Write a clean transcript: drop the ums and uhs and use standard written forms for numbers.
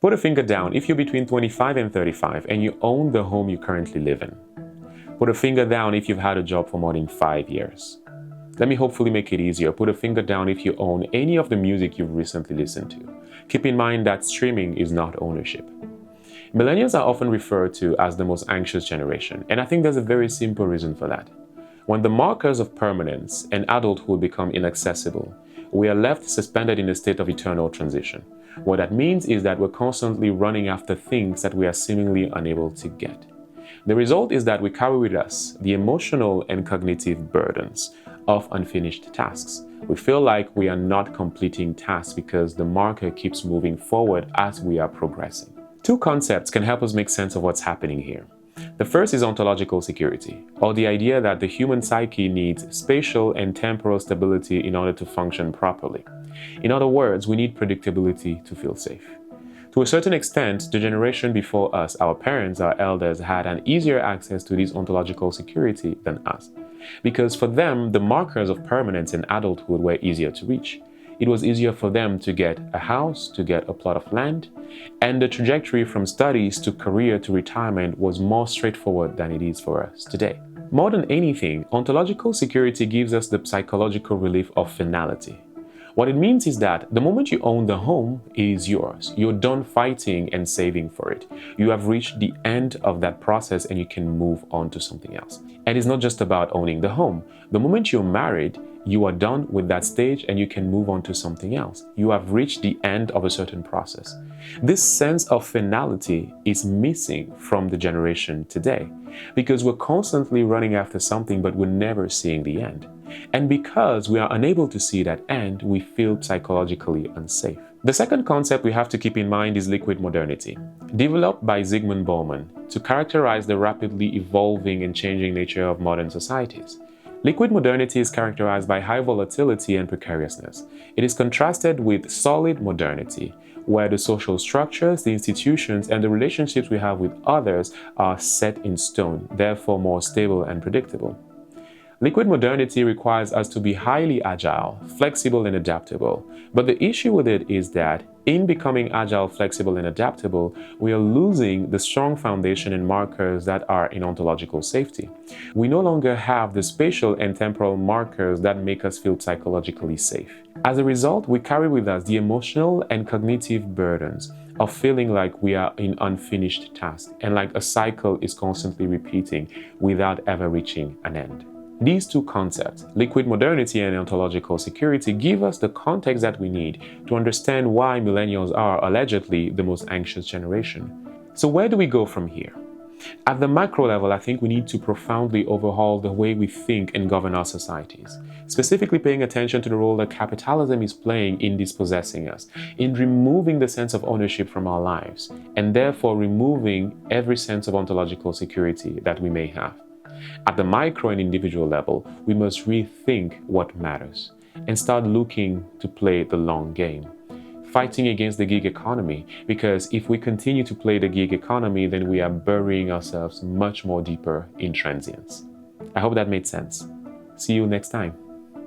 Put a finger down if you're between 25 and 35 and you own the home you currently live in. Put a finger down if you've had a job for more than 5 years. Let me hopefully make it easier. Put a finger down if you own any of the music you've recently listened to. Keep in mind that streaming is not ownership. Millennials are often referred to as the most anxious generation, and I think there's a very simple reason for that. When the markers of permanence and adulthood become inaccessible, we are left suspended in a state of eternal transition. What that means is that we're constantly running after things that we are seemingly unable to get. The result is that we carry with us the emotional and cognitive burdens of unfinished tasks. We feel like we are not completing tasks because the marker keeps moving forward as we are progressing. Two concepts can help us make sense of what's happening here. The first is ontological security, or the idea that the human psyche needs spatial and temporal stability in order to function properly. In other words, we need predictability to feel safe. To a certain extent, the generation before us, our parents, our elders, had an easier access to this ontological security than us. Because for them, the markers of permanence and adulthood were easier to reach. It was easier for them to get a house, to get a plot of land, and the trajectory from studies to career to retirement was more straightforward than it is for us today. More than anything, ontological security gives us the psychological relief of finality. What it means is that the moment you own the home, it is yours. You're done fighting and saving for it. You have reached the end of that process and you can move on to something else. And it's not just about owning the home. The moment you're married, you are done with that stage and you can move on to something else. You have reached the end of a certain process. This sense of finality is missing from the generation today because we're constantly running after something, but we're never seeing the end. And because we are unable to see that end, we feel psychologically unsafe. The second concept we have to keep in mind is liquid modernity, developed by Zygmunt Bauman to characterize the rapidly evolving and changing nature of modern societies. Liquid modernity is characterized by high volatility and precariousness. It is contrasted with solid modernity, where the social structures, the institutions, and the relationships we have with others are set in stone, therefore more stable and predictable. Liquid modernity requires us to be highly agile, flexible, and adaptable. But the issue with it is that in becoming agile, flexible, and adaptable, we are losing the strong foundation and markers that are in ontological safety. We no longer have the spatial and temporal markers that make us feel psychologically safe. As a result, we carry with us the emotional and cognitive burdens of feeling like we are in unfinished tasks and like a cycle is constantly repeating without ever reaching an end. These two concepts, liquid modernity and ontological security, give us the context that we need to understand why millennials are allegedly the most anxious generation. So where do we go from here? At the macro level, I think we need to profoundly overhaul the way we think and govern our societies, specifically paying attention to the role that capitalism is playing in dispossessing us, in removing the sense of ownership from our lives, and therefore removing every sense of ontological security that we may have. At the micro and individual level, we must rethink what matters and start looking to play the long game, fighting against the gig economy, because if we continue to play the gig economy, then we are burying ourselves much more deeper in transience. I hope that made sense. See you next time.